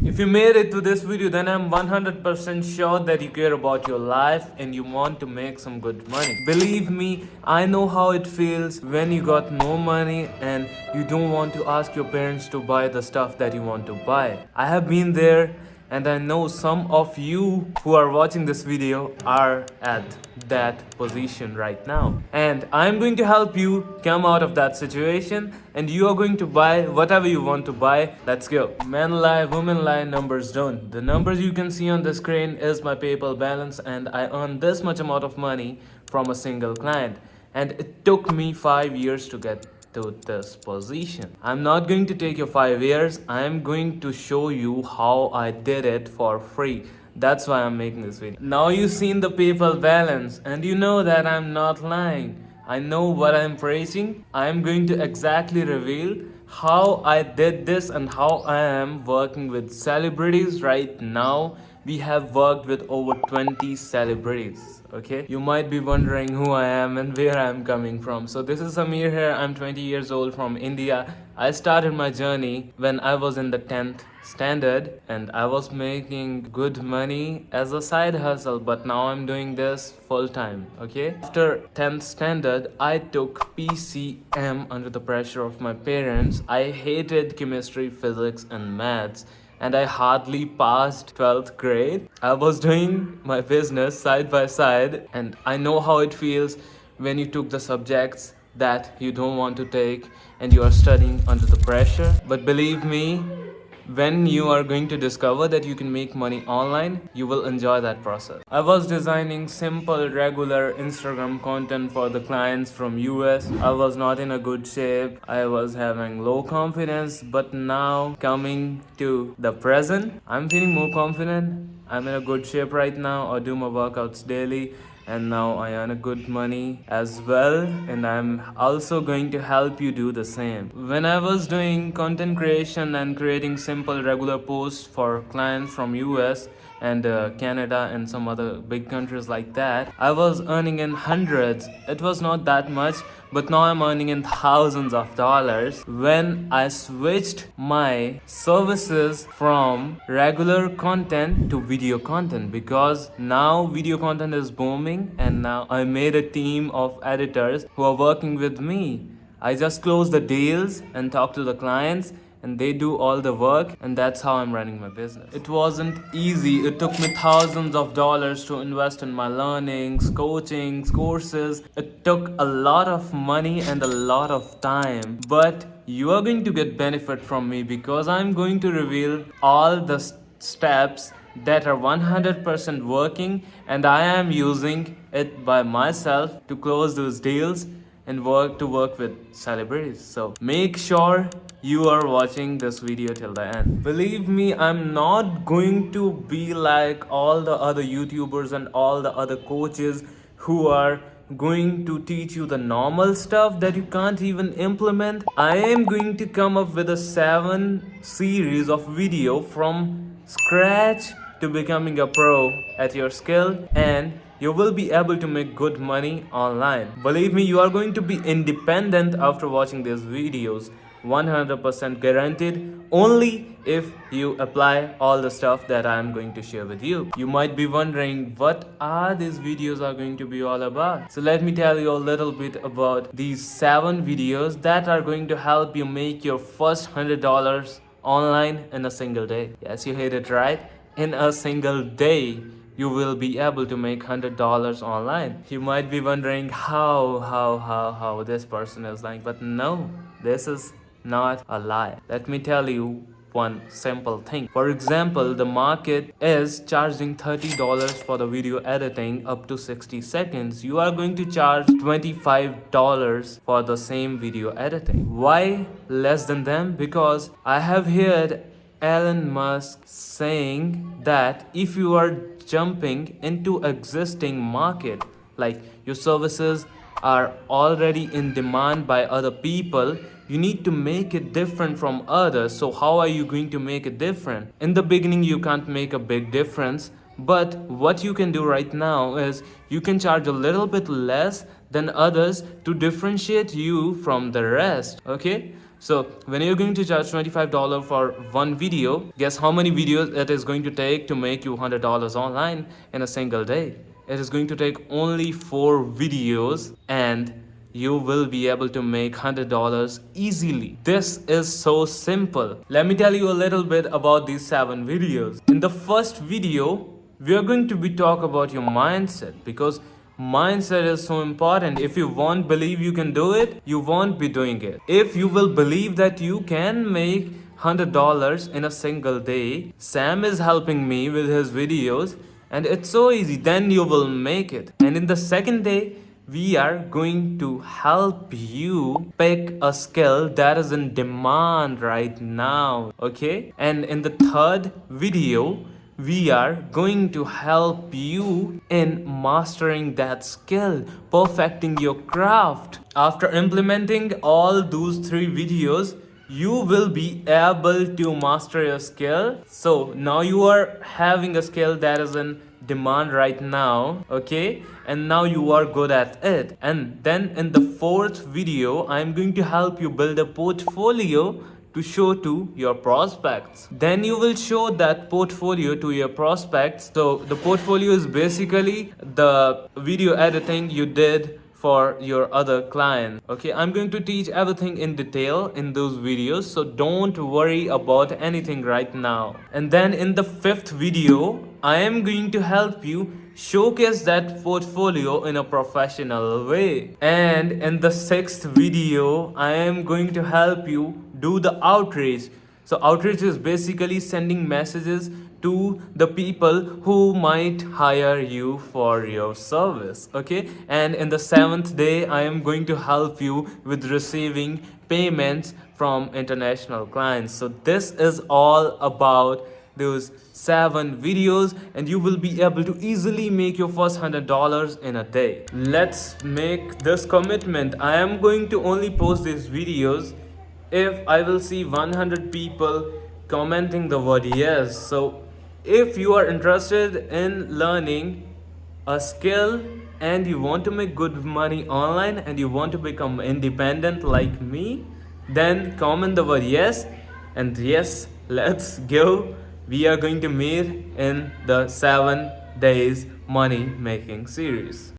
If you made it to this video, then I'm 100% sure that you care about your life and you want to make some good money. Believe me, I know how it feels when you got no money and you don't want to ask your parents to buy the stuff that you want to buy. I have been there, and I know some of you who are watching this video are at that position right now. And I'm going to help you come out of that situation, and you are going to buy whatever you want to buy. Let's go. Men lie, women lie, numbers don't. The numbers you can see on the screen is my PayPal balance, and I earned this much amount of money from a single client. And it took me 5 years to get to this position. I'm not going to take your 5 years. I'm going to show you how I did it for free. That's why I'm making this video. Now you've seen the PayPal balance and you know that I'm not lying. I know what I'm preaching. I'm going to exactly reveal how I did this and how I am working with celebrities right now. We have worked with over 20 celebrities. Okay, you might be wondering who I am and where I'm coming from. So this is Samir here. I'm 20 years old from India. I started my journey when I was in the 10th standard and I was making good money as a side hustle, but now I'm doing this full time. Okay, after 10th standard I took PCM under the pressure of my parents. I hated chemistry, physics and maths, and I hardly passed 12th grade. I was doing my business side by side, and I know how it feels when you took the subjects that you don't want to take and you are studying under the pressure. But believe me, when you are going to discover that you can make money online, you will enjoy that process. I was designing simple, regular Instagram content for the clients from US. I was not in a good shape. I was having low confidence, but now coming to the present, I'm feeling more confident. I'm in a good shape right now. I do my workouts daily, and now I earn a good money as well, and I'm also going to help you do the same. When I was doing content creation and creating simple regular posts for clients from US and Canada and some other big countries like that, I was earning in hundreds. It was not that much, but now I'm earning in thousands of dollars when I switched my services from regular content to video content, because now video content is booming and now I made a team of editors who are working with me. I just close the deals and talk to the clients, and they do all the work, and that's how I'm running my business. It wasn't easy. It took me thousands of dollars to invest in my learnings, coachings, courses. It took a lot of money and a lot of time, but you are going to get benefit from me because I'm going to reveal all the steps that are 100% working, and I am using it by myself to close those deals and work with celebrities. So make sure you are watching this video till the end. Believe me, I'm not going to be like all the other YouTubers and all the other coaches who are going to teach you the normal stuff that you can't even implement. I am going to come up with a 7 series of video from scratch to becoming a pro at your skill, and you will be able to make good money online. Believe me, you are going to be independent after watching these videos. 100% guaranteed, only if you apply all the stuff that I am going to share with you. You might be wondering what are these videos are going to be all about. So let me tell you a little bit about these 7 videos that are going to help you make your first $100 online in a single day. Yes, you heard it right. In a single day, you will be able to make $100 online. You might be wondering how this person is lying, but no, this is not a lie. Let me tell you one simple thing. For example, the market is charging $30 for the video editing up to 60 seconds. You are going to charge $25 for the same video editing. Why less than them? Because I have heard Elon Musk saying that if you are jumping into existing market, like your services are already in demand by other people, you need to make it different from others. So how are you going to make it different? In the beginning, you can't make a big difference, but what you can do right now is you can charge a little bit less than others to differentiate you from the rest. Okay, So when you're going to charge $25 for one video, guess how many videos it is going to take to make you $100 online in a single day? It is going to take only 4 videos, and you will be able to make $100 easily. This is so simple. Let me tell you a little bit about these 7 videos. In the first video, we are going to be talk about your mindset, because mindset is so important. If you won't believe you can do it, you won't be doing it. If you will believe that you can make $100 in a single day, Sam is helping me with his videos, and it's so easy, then you will make it. And in the second day, we are going to help you pick a skill that is in demand right now, okay? And in the third video, we are going to help you in mastering that skill, perfecting your craft. After implementing all those 3 videos, you will be able to master your skill. So now you are having a skill that is in demand right now, okay, and now you are good at it. And then in the fourth video, I'm going to help you build a portfolio to show to your prospects. Then you will show that portfolio to your prospects. So the portfolio is basically the video editing you did for your other client, okay? I'm going to teach everything in detail in those videos, so don't worry about anything right now. And then in the fifth video, I am going to help you showcase that portfolio in a professional way. And in the sixth video, I am going to help you do the outreach. So outreach is basically sending messages to the people who might hire you for your service, okay? And in the seventh day, I am going to help you with receiving payments from international clients. So this is all about those 7 videos, and you will be able to easily make your first $100 in a day. Let's make this commitment. I am going to only post these videos if I will see 100 people commenting the word yes. So if you are interested in learning a skill and you want to make good money online and you want to become independent like me, then comment the word yes. And yes, let's go. We are going to meet in the 7 days money making series.